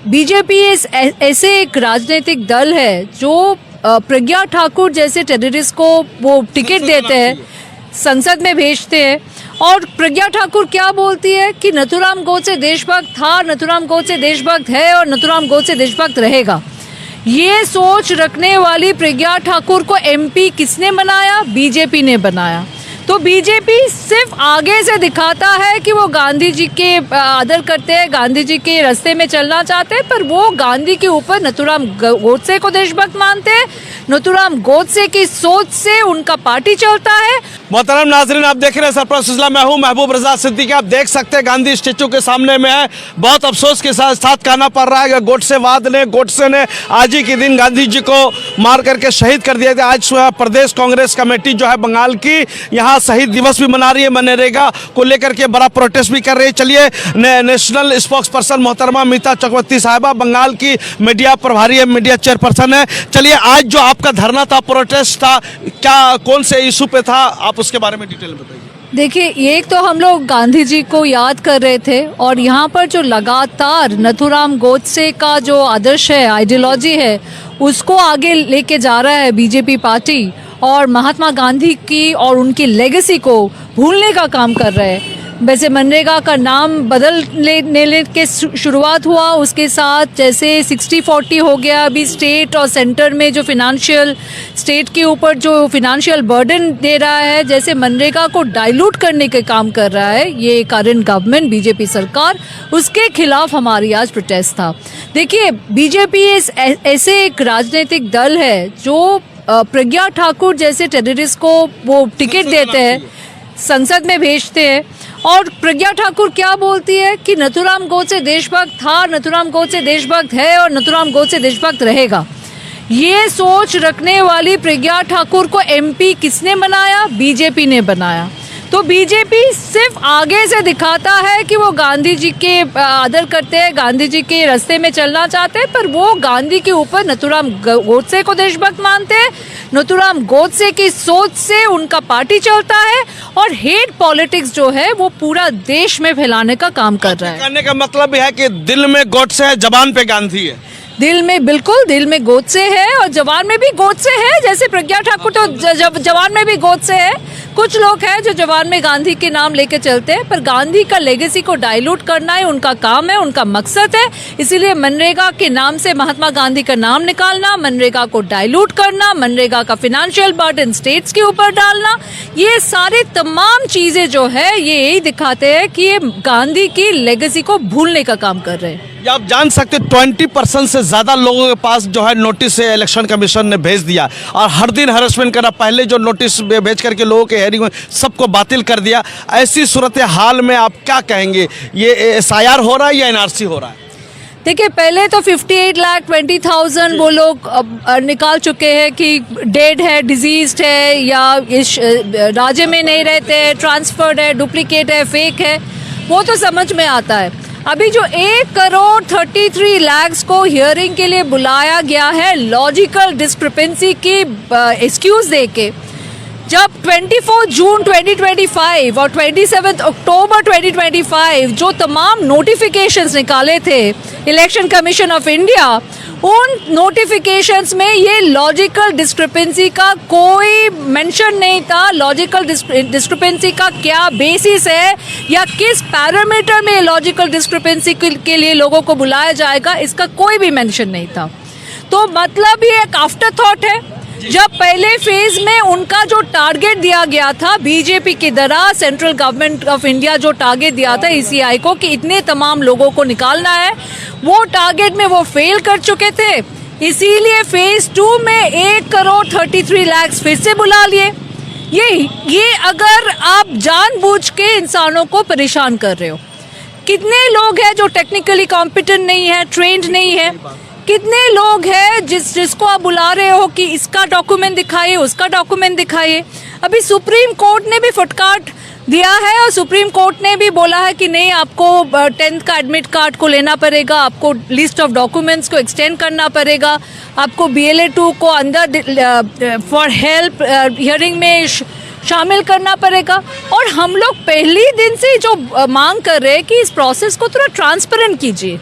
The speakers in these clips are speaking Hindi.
बीजेपी ऐसे एक राजनीतिक दल है जो प्रज्ञा ठाकुर जैसे टेररिस्ट को वो टिकट देते हैं, संसद में भेजते हैं। और प्रज्ञा ठाकुर क्या बोलती है कि नथुराम गोडसे देशभक्त था, नथुराम गोडसे देशभक्त है और नथुराम गोडसे देशभक्त रहेगा। ये सोच रखने वाली प्रज्ञा ठाकुर को एमपी किसने बनाया? बीजेपी ने बनाया। तो बीजेपी सिर्फ आगे से दिखाता है कि वो गांधी जी के आदर करते हैं, गांधी जी के रास्ते में चलना चाहते हैं, पर वो गांधी के ऊपर नथुराम गोडसे को देशभक्त मानते हैं। नथुराम गोडसे की सोच से उनका पार्टी चलता है। मोहतरम नाजरीन, आप देख रहे हैं सरफराज सिलसिला, मैं हूं महबूब रजा सिद्दीकी। आप देख सकते हैं गांधी स्टेचू के सामने में है। बहुत अफसोस के साथ कहना पड़ रहा है कि गोडसे ने आज ही के दिन गांधी जी को मार करके शहीद कर दिया था। आज प्रदेश कांग्रेस कमेटी जो है बंगाल की, यहाँ शहीद दिवस भी मना रही है, मनरेगा को लेकर के बड़ा प्रोटेस्ट भी कर रही है। चलिए, नेशनल स्पोक्स पर्सन मोहतरमा मीता चक्रवर्ती साहिबा बंगाल की मीडिया प्रभारी है, मीडिया चेयरपर्सन है। चलिए, आज जो आपका धरना था, प्रोटेस्ट था, क्या कौन से इशू पे था, आप उसके बारे में डिटेल बताइए। देखिए, एक तो हम लोग गांधी जी को याद कर रहे थे और यहाँ पर जो लगातार नथुराम गोडसे का जो आदर्श है, आइडियोलॉजी है, उसको आगे लेके जा रहा है बीजेपी पार्टी और महात्मा गांधी की और उनकी लेगेसी को भूलने का काम कर रहे हैं। वैसे मनरेगा का नाम बदलने के शुरुआत हुआ, उसके साथ जैसे 60-40 हो गया। अभी स्टेट और सेंटर में जो फिनेंशियल, स्टेट के ऊपर जो फिनेंशियल बर्डन दे रहा है, जैसे मनरेगा को डाइल्यूट करने के काम कर रहा है ये करंट गवर्नमेंट, बीजेपी सरकार, उसके खिलाफ हमारी आज प्रोटेस्ट था। देखिए, बीजेपी ऐसे एक राजनीतिक दल है जो प्रज्ञा ठाकुर जैसे टेररिस्ट को वो टिकट देते हैं, संसद में भेजते हैं। और प्रज्ञा ठाकुर क्या बोलती है कि नथुराम गोडसे देशभक्त था, नथुराम गोडसे देशभक्त है और नथुराम गोडसे देशभक्त रहेगा। ये सोच रखने वाली प्रज्ञा ठाकुर को एमपी किसने बनाया? बीजेपी ने बनाया। तो बीजेपी सिर्फ आगे से दिखाता है कि वो गांधी जी के आदर करते हैं, गांधी जी के रास्ते में चलना चाहते हैं, पर वो गांधी के ऊपर नथुराम गोडसे को देशभक्त मानते हैं। नथुराम गोडसे की सोच से उनका पार्टी चलता है और हेट पॉलिटिक्स जो है वो पूरा देश में फैलाने का काम कर रहा है। कहने का मतलब है कि दिल में गोडसे है, जबान पे गांधी है। दिल में, बिल्कुल दिल में गोडसे है और जवान में भी गोडसे है। जैसे प्रज्ञा ठाकुर तो जवान में भी गोडसे है। कुछ लोग हैं जो जवान में गांधी के नाम लेके चलते हैं, पर गांधी का लेगेसी को डाइल्यूट करना है उनका काम है, उनका मकसद है। इसीलिए मनरेगा के नाम से महात्मा गांधी का नाम निकालना, मनरेगा को डाइल्यूट करना, मनरेगा का फिनेंशियल बर्डन स्टेट्स के ऊपर डालना, ये सारी तमाम चीजें जो है ये यही दिखाते हैं कि ये गांधी की लेगेसी को भूलने का काम कर रहे हैं। आप जान सकते 20% से ज्यादा लोगों के पास जो है नोटिस इलेक्शन कमीशन ने भेज दिया और हर दिन हरेसमेंट करा। पहले जो नोटिस भेज करके लोगों के हेयरिंग सबको बातिल कर दिया। ऐसी सूरत हाल में आप क्या कहेंगे, ये एसआईआर हो रहा है या एनआरसी हो रहा है? देखिए, पहले तो 58,20,000 वो लोग निकाल चुके हैं कि डेड है, डिजीज्ड है या इस राज्य में नहीं रहते, ट्रांसफर्ड है, डुप्लीकेट है, फेक है, वो तो समझ में आता है। अभी जो 1,33,00,000 को हियरिंग के लिए बुलाया गया है लॉजिकल डिस्क्रिपेंसी की एक्सक्यूज देके, जब 24 जून 2025 और 27 अक्टूबर 2025 जो तमाम नोटिफिकेशंस निकाले थे इलेक्शन कमीशन ऑफ इंडिया, उन नोटिफिकेशंस में ये लॉजिकल डिस्क्रिपेंसी का कोई मेंशन नहीं था। लॉजिकल डिस्क्रिपेंसी का क्या बेसिस है या किस पैरामीटर में लॉजिकल डिस्क्रिपेंसी के लिए लोगों को बुलाया जाएगा, इसका कोई भी मेंशन नहीं था। तो मतलब ये एक आफ्टर थॉट है। जब पहले फेज में उनका जो टारगेट दिया गया था बीजेपी की तरह, सेंट्रल गवर्नमेंट ऑफ इंडिया जो टारगेट दिया था ईसीआई को कि इतने तमाम लोगों को निकालना है, वो टारगेट में वो फेल कर चुके थे। इसीलिए फेज 2 में 1,33,00,000 फिर से बुला लिए। ये अगर आप जानबूझ के इंसानों को परेशान कर रहे हो, कितने लोग हैं जो टेक्निकली कॉम्पिटेंट नहीं है, ट्रेंड नहीं है, कितने लोग हैं जिसको आप बुला रहे हो कि इसका डॉक्यूमेंट दिखाइए, उसका डॉक्यूमेंट दिखाइए। अभी सुप्रीम कोर्ट ने भी फटकार दिया है और सुप्रीम कोर्ट ने भी बोला है कि नहीं, आपको 10th का एडमिट कार्ड को लेना पड़ेगा, आपको लिस्ट ऑफ डॉक्यूमेंट्स को एक्सटेंड करना पड़ेगा, आपको BLA 2 को अंदर फॉर हेल्प हियरिंग में शामिल करना पड़ेगा। और हम लोग पहली दिन से जो मांग कर रहे हैं कि इस प्रोसेस को थोड़ा ट्रांसपेरेंट कीजिए,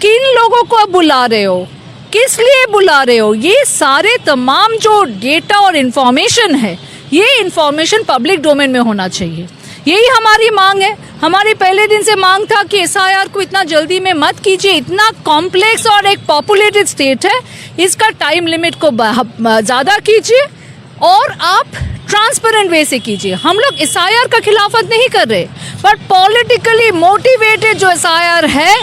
किन लोगों को आप बुला रहे हो, किस लिए बुला रहे हो, ये सारे तमाम जो डेटा और इन्फॉर्मेशन है, ये इन्फॉर्मेशन पब्लिक डोमेन में होना चाहिए। यही हमारी मांग है। हमारी पहले दिन से मांग था कि एसआईआर को इतना जल्दी में मत कीजिए, इतना कॉम्प्लेक्स और एक पॉपुलेटेड स्टेट है, इसका टाइम लिमिट को ज़्यादा कीजिए और आप ट्रांसपेरेंट वे से कीजिए। हम लोग एसआईआर का खिलाफत नहीं कर रहे, बट पॉलिटिकली मोटिवेटेड जो एसआईआर है,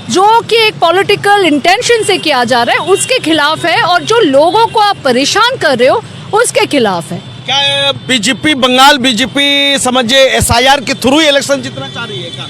जो कि एक पॉलिटिकल इंटेंशन से किया जा रहा है, उसके खिलाफ है, और जो लोगों को आप परेशान कर रहे हो उसके खिलाफ है। क्या बीजेपी, बंगाल बीजेपी समझिए एसआईआर के थ्रू ही इलेक्शन जीतना चाह रही है क्या?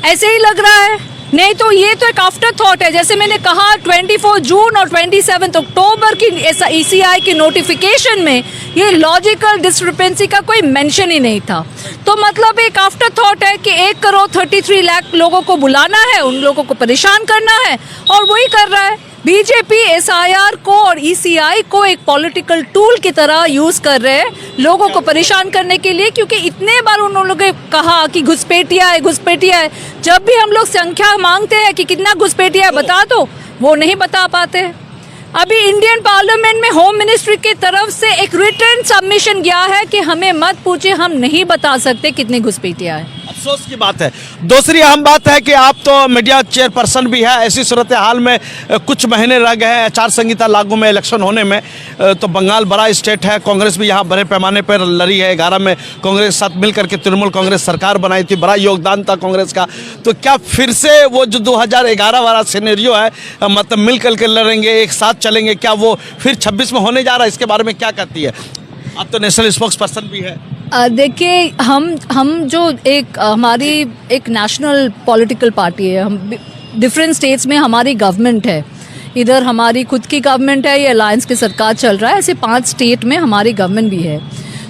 ऐसे ही लग रहा है, नहीं तो ये तो एक आफ्टर थॉट है। जैसे मैंने कहा 24 जून और 27 अक्टूबर की ईसीआई की नोटिफिकेशन में ये लॉजिकल डिस्क्रिपेंसी का कोई मेंशन ही नहीं था, तो मतलब एक आफ्टर थॉट है कि 1,33,00,000 लोगों को बुलाना है, उन लोगों को परेशान करना है, और वही कर रहा है। बीजेपी एसआईआर को और ईसीआई को एक पॉलिटिकल टूल की तरह यूज कर रहे हैं लोगों को परेशान करने के लिए, क्योंकि इतने बार उन लोगों ने कहा कि घुसपैठिया है, घुसपैठिया है। जब भी हम लोग संख्या मांगते हैं कि कितना घुसपैठिया है बता दो, वो नहीं बता पाते हैं। अभी इंडियन पार्लियामेंट में होम मिनिस्ट्री की तरफ से एक रिटर्न सबमिशन गया है कि हमें मत पूछिए, हम नहीं बता सकते कितनी घुसपैठिया है। अफसोस की बात है। दूसरी अहम बात है कि आप तो मीडिया चेयरपर्सन भी है, ऐसी सूरत हाल में कुछ महीने रह गए हैं आचार संहिता लागू में, इलेक्शन होने में, तो बंगाल बड़ा स्टेट है, कांग्रेस भी यहाँ बड़े पैमाने पर लड़ी है। 11 में कांग्रेस के साथ मिल करके तृणमूल कांग्रेस सरकार बनाई थी, बड़ा योगदान था कांग्रेस का। तो क्या फिर से वो जो 2011 वाला सिनेरियो है, मतलब मिल करके लड़ेंगे, एक साथ चलेंगे, क्या वो फिर 26 में होने जा रहा है? इसके बारे में क्या कहती है? आप तो नेशनल स्पोक्स पर्सन भी है। देखिए, हम जो हमारी एक नेशनल पॉलिटिकल पार्टी है, हम डिफरेंट स्टेट्स में हमारी गवर्नमेंट है, इधर हमारी खुद की गवर्नमेंट है, ये अलायंस की सरकार चल रहा है, ऐसे 5 स्टेट में हमारी गवर्नमेंट भी है।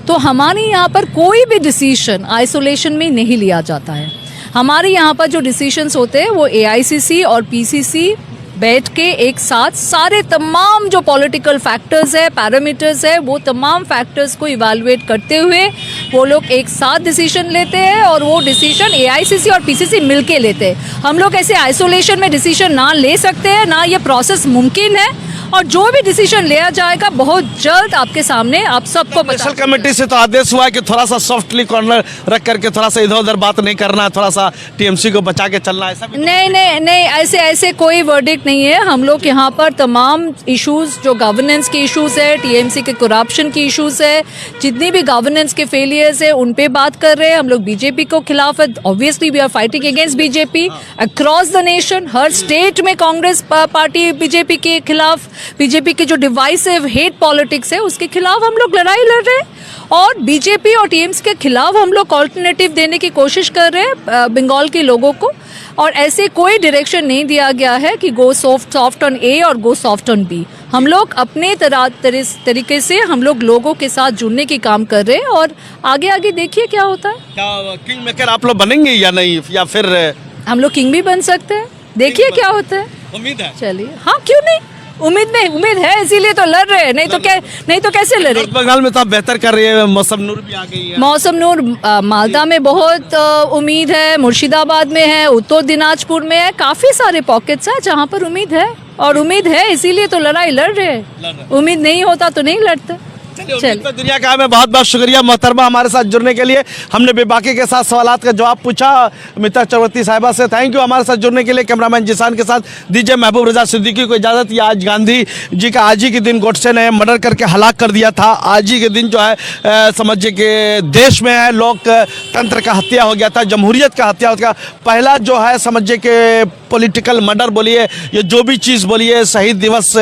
तो हमारे यहाँ पर कोई भी डिसीजन आइसोलेशन में नहीं लिया जाता है। हमारे यहाँ पर जो डिसीजंस होते हैं वो एआईसीसी और पीसीसी बैठ के एक साथ सारे तमाम जो पॉलिटिकल फैक्टर्स है, पैरामीटर्स है, वो तमाम फैक्टर्स को इवैल्यूएट करते हुए वो लोग एक साथ डिसीजन लेते हैं, और वो डिसीजन एआईसीसी और पीसीसी मिलके लेते हैं। हम लोग ऐसे आइसोलेशन में डिसीजन ना ले सकते हैं, ना ये प्रोसेस मुमकिन है, और जो भी डिसीजन लिया जाएगा बहुत जल्द आपके सामने आप सबको बता। नेशनल कमेटी से तो आदेश हुआ है कि थोड़ा सा सॉफ्टली कॉर्नर रख करके थोड़ा सा इधर उधर बात नहीं करना है, थोड़ा सा टीएमसी को बचा के चलना है, ऐसा भी? नहीं, ऐसे कोई वर्डिक्ट नहीं है। हम लोग यहाँ पर तमाम इश्यूज, जो गवर्नेंस के इश्यूज है, टीएमसी के करप्शन की इश्यूज है, जितनी भी गवर्नेंस के फेलियर्स है, उन पे बात कर रहे हैं। हम लोग बीजेपी को खिलाफ है, obviously we are fighting against BJP across the nation. हर स्टेट में कांग्रेस पार्टी बीजेपी के खिलाफ, बीजेपी की जो डिवाइसिव हेट पॉलिटिक्स है उसके खिलाफ हम लोग लड़ाई लड़ रहे हैं, और बीजेपी और टीएमसी के खिलाफ हम लोग ऑल्टरनेटिव देने की कोशिश कर रहे हैं बंगाल के लोगों को। और ऐसे कोई डायरेक्शन नहीं दिया गया है कि गो सॉफ्ट ऑन ए और गो सॉफ्ट ऑन बी। हम लोग अपने तरीके से हम लोग लोगों के साथ जुड़ने की काम कर रहे हैं, और आगे देखिए क्या होता है। क्या किंग मेकर आप लोग बनेंगे या नहीं, या फिर हम लोग किंग भी बन सकते हैं, देखिए क्या होता है। उम्मीद है? चलिए, हाँ क्यों नहीं, उम्मीद है, इसीलिए तो लड़ रहे हैं, नहीं तो कैसे लड़े। बंगाल में तो आप बेहतर कर रही है, मौसम नूर भी आ गई है। मौसम नूर मालदा में बहुत उम्मीद है, मुर्शिदाबाद में है, उत्तर दिनाजपुर में है, काफी सारे पॉकेट्स हैं जहाँ पर उम्मीद है, और उम्मीद है इसीलिए तो लड़ाई लड़ रहे हैं। उम्मीद नहीं होता तो नहीं लड़ते। चलिए, दुनिया का हमें बहुत बहुत शुक्रिया मोहतरमा हमारे साथ जुड़ने के लिए। हमने बेबाकी के साथ सवालात का जवाब पूछा मिता चक्रवर्ती साहिबा से। थैंक यू हमारे साथ जुड़ने के लिए। कैमरामैन जिसान के साथ दीजिए महबूब रजा सिद्दीकी को इजाज़त। ये आज गांधी जी का आज ही के दिन गोडसे ने मर्डर करके हलाक कर दिया था। आज ही के दिन जो है समझिए कि देश में है लोकतंत्र का हत्या हो गया था, जमहूरियत का हत्या हो गया। पहला जो है समझिए कि पॉलिटिकल मर्डर बोलिए, ये जो भी चीज़ बोलिए, शहीद दिवस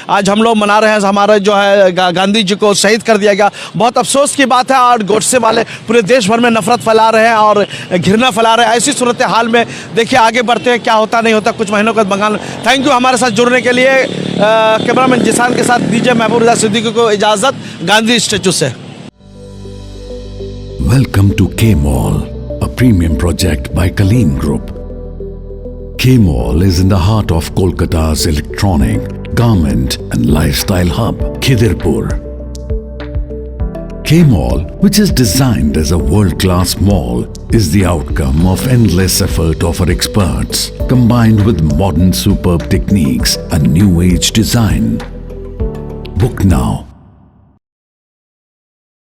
आज हम लोग मना रहे हैं। हमारा जो है गांधी जी को शहीद कर दिया गया, बहुत अफसोस की बात है। और गोडसे वाले पूरे देश भर में नफरत फैला रहे हैं और घृणा फैला रहे हैं। ऐसी सूरत हाल में देखिए आगे बढ़ते हैं, क्या होता नहीं होता कुछ महीनों के बाद बंगाल। थैंक यू हमारे साथ जुड़ने के लिए। कैमरामैन जिसान के साथ दीजिए महबूब रजा सिद्दीकी को इजाज़त गांधी स्टैचू से। Welcome to K-Mall, a premium project by Kaleen Group. K-Mall is in the heart of Kolkata's electronic, garment and lifestyle hub, Khidirpur. K Mall, which is designed as a world-class mall, is the outcome of endless effort of our experts, combined with modern superb techniques and new age design. Book now